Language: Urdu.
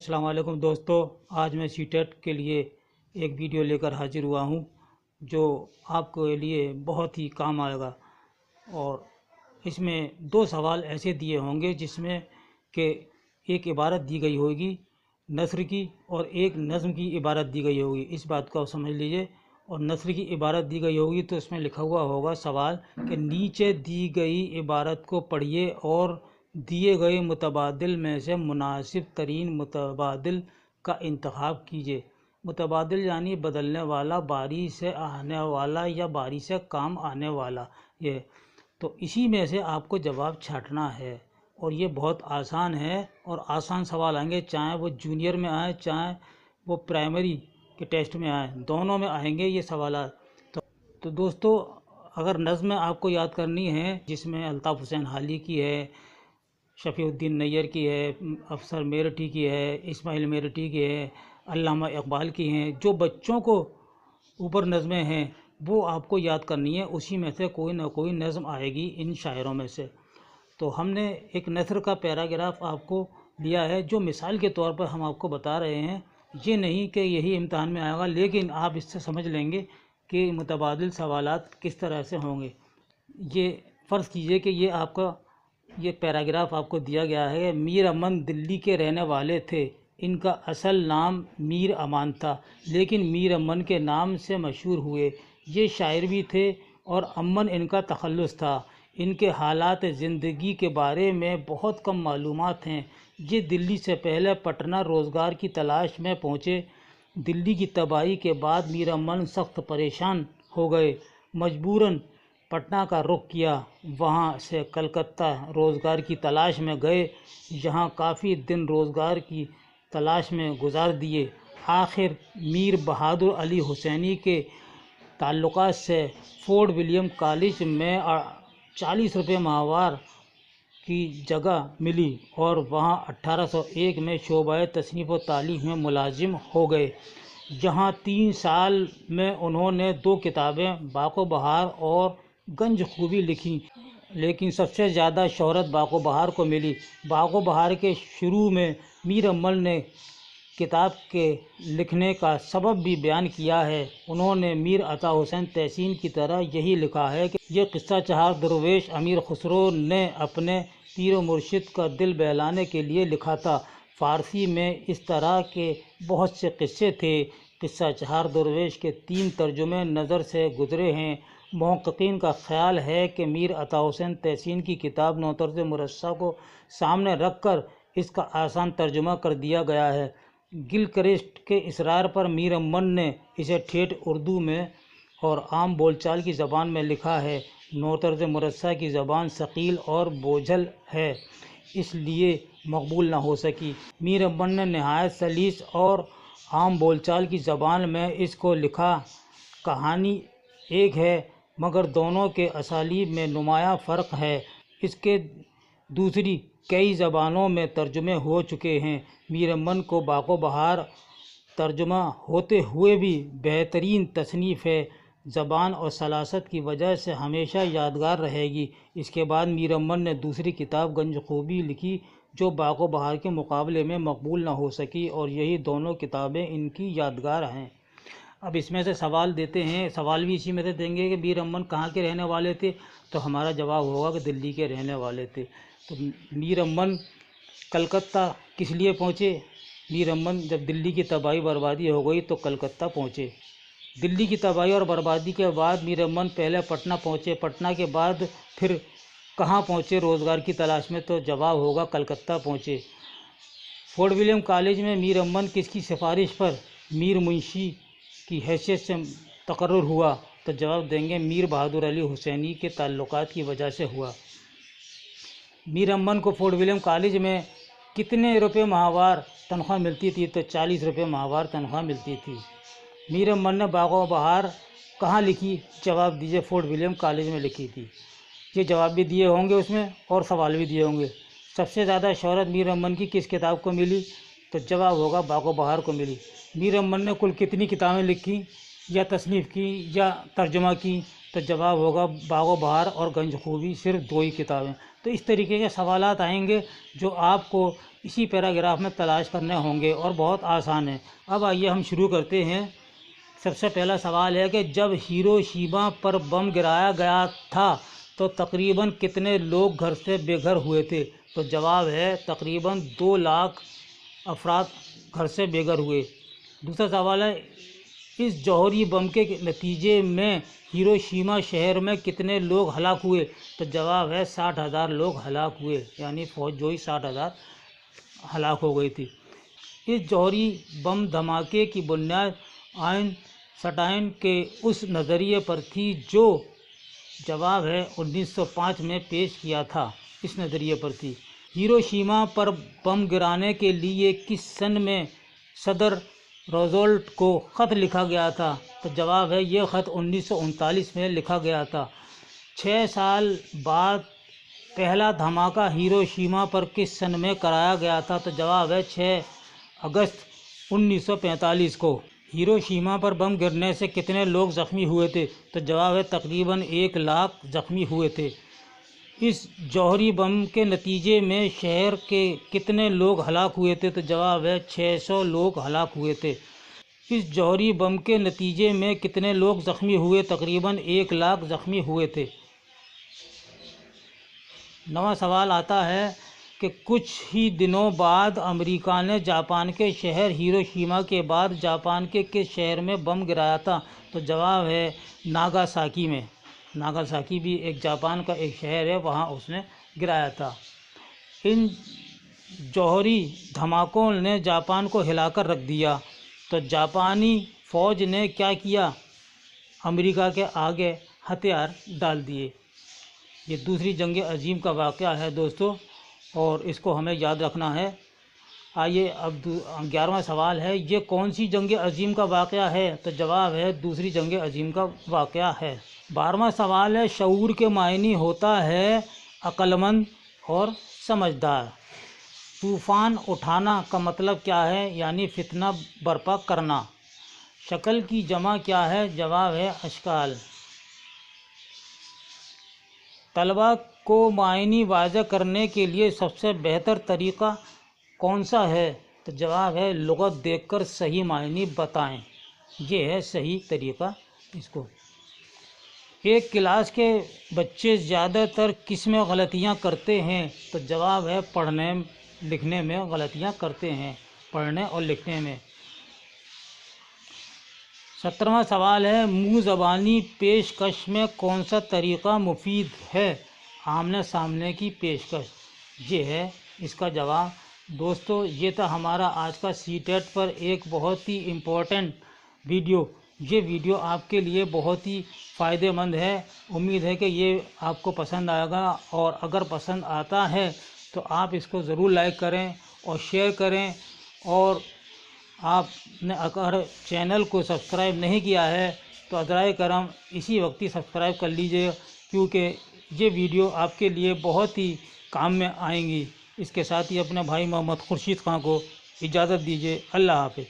السلام علیکم دوستو، آج میں سی ٹیٹ کے لیے ایک ویڈیو لے کر حاضر ہوا ہوں جو آپ کے لیے بہت ہی کام آئے گا۔ اور اس میں دو سوال ایسے دیے ہوں گے جس میں کہ ایک عبارت دی گئی ہوگی نثر کی اور ایک نظم کی عبارت دی گئی ہوگی، اس بات کو آپ سمجھ لیجئے۔ اور نثر کی عبارت دی گئی ہوگی تو اس میں لکھا ہوا ہوگا سوال کہ نیچے دی گئی عبارت کو پڑھیے اور دیے گئے متبادل میں سے مناسب ترین متبادل کا انتخاب کیجیے۔ متبادل یعنی بدلنے والا، باری سے آنے والا یا باری سے کام آنے والا۔ یہ تو اسی میں سے آپ کو جواب چھانٹنا ہے، اور یہ بہت آسان ہے اور آسان سوال آئیں گے، چاہے وہ جونیئر میں آئیں چاہے وہ پرائمری کے ٹیسٹ میں آئیں، دونوں میں آئیں گے یہ سوالات۔ تو دوستو، اگر نظم آپ کو یاد کرنی ہے جس میں الطاف حسین حالی کی ہے، شفیع الدین نیر کی ہے، افسر میرٹھی کی ہے، اسماعیل میرٹھی کی ہے، علامہ اقبال کی ہیں، جو بچوں کو اوپر نظمیں ہیں وہ آپ کو یاد کرنی ہے، اسی میں سے کوئی نہ کوئی نظم آئے گی ان شاعروں میں سے۔ تو ہم نے ایک نثر کا پیراگراف آپ کو لیا ہے جو مثال کے طور پر ہم آپ کو بتا رہے ہیں، یہ نہیں کہ یہی امتحان میں آئے گا، لیکن آپ اس سے سمجھ لیں گے کہ متبادل سوالات کس طرح سے ہوں گے۔ یہ فرض کیجئے کہ یہ آپ کا یہ پیراگراف آپ کو دیا گیا ہے۔ میر امن دلی کے رہنے والے تھے، ان کا اصل نام میر امان تھا، لیکن میر امن کے نام سے مشہور ہوئے۔ یہ شاعر بھی تھے اور امن ان کا تخلص تھا۔ ان کے حالات زندگی کے بارے میں بہت کم معلومات ہیں۔ یہ دلی سے پہلے پٹنہ روزگار کی تلاش میں پہنچے۔ دلی کی تباہی کے بعد میر امن سخت پریشان ہو گئے، مجبوراً پٹنہ کا رخ کیا۔ وہاں سے کلکتہ روزگار کی تلاش میں گئے، جہاں کافی دن روزگار کی تلاش میں گزار دیے۔ آخر میر بہادر علی حسینی کے تعلقات سے فورٹ ولیم کالج میں 40 روپے ماہوار کی جگہ ملی اور وہاں 1801 میں شعبۂ تصنیف و تالیف میں ملازم ہو گئے، جہاں 3 سال میں انہوں نے 2 کتابیں باغ و بہار اور گنج خوبی لکھیں، لیکن سب سے زیادہ شہرت باغ و بہار کو ملی۔ باغ و بہار کے شروع میں میر امن نے کتاب کے لکھنے کا سبب بھی بیان کیا ہے۔ انہوں نے میر عطا حسین تحسین کی طرح یہی لکھا ہے کہ یہ قصہ چہار درویش امیر خسرو نے اپنے پیر و مرشد کا دل بہلانے کے لیے لکھا تھا۔ فارسی میں اس طرح کے بہت سے قصے تھے۔ قصہ چہار درویش کے 3 ترجمے نظر سے گزرے ہیں۔ محققین کا خیال ہے کہ میر عطا حسین تحسین کی کتاب نوطرز مرصع کو سامنے رکھ کر اس کا آسان ترجمہ کر دیا گیا ہے۔ گلکرسٹ کے اصرار پر میر امن نے اسے ٹھیٹھ اردو میں اور عام بول چال کی زبان میں لکھا ہے۔ نوطرز مرصع کی زبان ثقیل اور بوجھل ہے، اس لیے مقبول نہ ہو سکی۔ میر امن نے نہایت سلیس اور عام بول چال کی زبان میں اس کو لکھا۔ کہانی ایک ہے مگر دونوں کے اسالیب میں نمایاں فرق ہے۔ اس کے دوسری کئی زبانوں میں ترجمے ہو چکے ہیں۔ میر امن کو باغ و بہار ترجمہ ہوتے ہوئے بھی بہترین تصنیف ہے، زبان اور سلاست کی وجہ سے ہمیشہ یادگار رہے گی۔ اس کے بعد میر امن نے دوسری کتاب گنج خوبی لکھی جو باغ و بہار کے مقابلے میں مقبول نہ ہو سکی، اور یہی دونوں کتابیں ان کی یادگار ہیں۔ اب اس میں سے سوال دیتے ہیں، سوال بھی اسی میں سے دیں گے کہ میر امن کہاں کے رہنے والے تھے، تو ہمارا جواب ہوگا کہ دلی کے رہنے والے تھے۔ تو میر امن کلکتہ کس لیے پہنچے؟ میر امن جب دلی کی تباہی بربادی ہو گئی تو کلکتہ پہنچے۔ دلی کی تباہی اور بربادی کے بعد میر امن پہلے پٹنہ پہنچے، پٹنہ کے بعد پھر کہاں پہنچے روزگار کی تلاش میں، تو جواب ہوگا کلکتہ پہنچے۔ فورٹ ولیم کالج میں میر امن کس کی سفارش پر میر منشی کی حیثیت سے تقرر ہوا، تو جواب دیں گے میر بہادر علی حسینی کے تعلقات کی وجہ سے ہوا۔ میر امن کو فورٹ ولیم کالج میں کتنے روپے ماہوار تنخواہ ملتی تھی، تو 40 روپے ماہوار تنخواہ ملتی تھی۔ میر امن نے باغ و بہار کہاں لکھی؟ جواب دیجیے فورٹ ولیم کالج میں لکھی تھی۔ یہ جواب بھی دیے ہوں گے اس میں اور سوال بھی دیے ہوں گے۔ سب سے زیادہ شہرت میر امن کی کس کتاب کو ملی؟ تو جواب ہوگا باغ و بہار کو ملی۔ میر امن نے کل کتنی کتابیں لکھی یا تصنیف کی یا ترجمہ کی؟ تو جواب ہوگا باغ و بہار اور گنج خوبی، صرف 2 ہی کتابیں۔ تو اس طریقے کے سوالات آئیں گے جو آپ کو اسی پیراگراف میں تلاش کرنے ہوں گے اور بہت آسان ہے۔ اب آئیے ہم شروع کرتے ہیں۔ سب سے پہلا سوال ہے کہ جب ہیروشیما پر بم گرایا گیا تھا تو تقریباً کتنے لوگ گھر سے بے گھر ہوئے تھے؟ تو جواب ہے تقریباً 2 لاکھ افراد گھر سے بے گھر ہوئے۔ دوسرا سوال ہے اس جوہری بم کے نتیجے میں ہیروشیما شہر میں کتنے لوگ ہلاک ہوئے؟ تو جواب ہے 60,000 لوگ ہلاک ہوئے، یعنی فوج جو ہی 60,000 ہلاک ہو گئی تھی۔ اس جوہری بم دھماکے کی بنیاد آئنسٹائن کے اس نظریے پر تھی جو جواب ہے 1905 میں پیش کیا تھا۔ اس نظریے پر تھی۔ ہیروشیما پر بم گرانے کے لیے کس سن میں صدر روزولٹ کو خط لکھا گیا تھا؟ تو جواب ہے یہ خط 1939 میں لکھا گیا تھا۔ 6 سال بعد پہلا دھماکہ ہیروشیما پر کس سن میں کرایا گیا تھا؟ تو جواب ہے 6 اگست 1945 کو۔ ہیروشیما پر بم گرنے سے کتنے لوگ زخمی ہوئے تھے؟ تو جواب ہے تقریباً 1 لاکھ زخمی ہوئے تھے۔ اس جوہری بم کے نتیجے میں شہر کے کتنے لوگ ہلاک ہوئے تھے؟ تو جواب ہے 600 لوگ ہلاک ہوئے تھے۔ اس جوہری بم کے نتیجے میں کتنے لوگ زخمی ہوئے؟ تقریباً 1 لاکھ زخمی ہوئے تھے۔ نواں سوال آتا ہے کہ کچھ ہی دنوں بعد امریکہ نے جاپان کے شہر ہیروشیما کے بعد جاپان کے کس شہر میں بم گرایا تھا؟ تو جواب ہے ناگاساکی میں۔ ناگاساکی بھی ایک جاپان کا ایک شہر ہے، وہاں اس نے گرایا تھا۔ ان جوہری دھماکوں نے جاپان کو ہلا کر رکھ دیا تو جاپانی فوج نے کیا کیا؟ امریکہ کے آگے ہتھیار ڈال دیے۔ یہ دوسری جنگ عظیم کا واقعہ ہے دوستو، اور اس کو ہمیں یاد رکھنا ہے۔ آئیے اب 11واں سوال ہے یہ کون سی جنگ عظیم کا واقعہ ہے؟ تو جواب ہے دوسری جنگ عظیم کا واقعہ ہے۔ 12واں سوال ہے شعور کے معنی ہوتا ہے عقل مند اور سمجھدار۔ طوفان اٹھانا کا مطلب کیا ہے؟ یعنی فتنہ برپا کرنا۔ شکل کی جمع کیا ہے؟ جواب ہے اشکال۔ طلباء کو معنی واضح کرنے کے لیے سب سے بہتر طریقہ کون سا ہے؟ تو جواب ہے لغت دیکھ کر صحیح معنی بتائیں، یہ ہے صحیح طریقہ اس کو۔ ایک کلاس کے بچے زیادہ تر کس میں غلطیاں کرتے ہیں؟ تو جواب ہے پڑھنے لکھنے میں غلطیاں کرتے ہیں، پڑھنے اور لکھنے میں۔ 17واں سوال ہے منہ زبانی پیشکش میں کون سا طریقہ مفید ہے؟ آمنے سامنے کی پیشکش، یہ ہے اس کا جواب۔ دوستو یہ تھا ہمارا آج کا سی ٹیٹ پر ایک بہت ہی امپورٹنٹ ویڈیو۔ یہ ویڈیو آپ کے لیے بہت ہی فائدہ مند ہے۔ امید ہے کہ یہ آپ کو پسند آئے گا، اور اگر پسند آتا ہے تو آپ اس کو ضرور لائک کریں اور شیئر کریں، اور آپ نے اگر چینل کو سبسکرائب نہیں کیا ہے تو ازرائے کرم اسی وقت ہی سبسکرائب کر لیجئے، کیونکہ یہ ویڈیو آپ کے لیے بہت ہی کام میں آئیں گی۔ اس کے ساتھ ہی اپنے بھائی محمد خورشید خان کو اجازت دیجیے۔ اللہ حافظ۔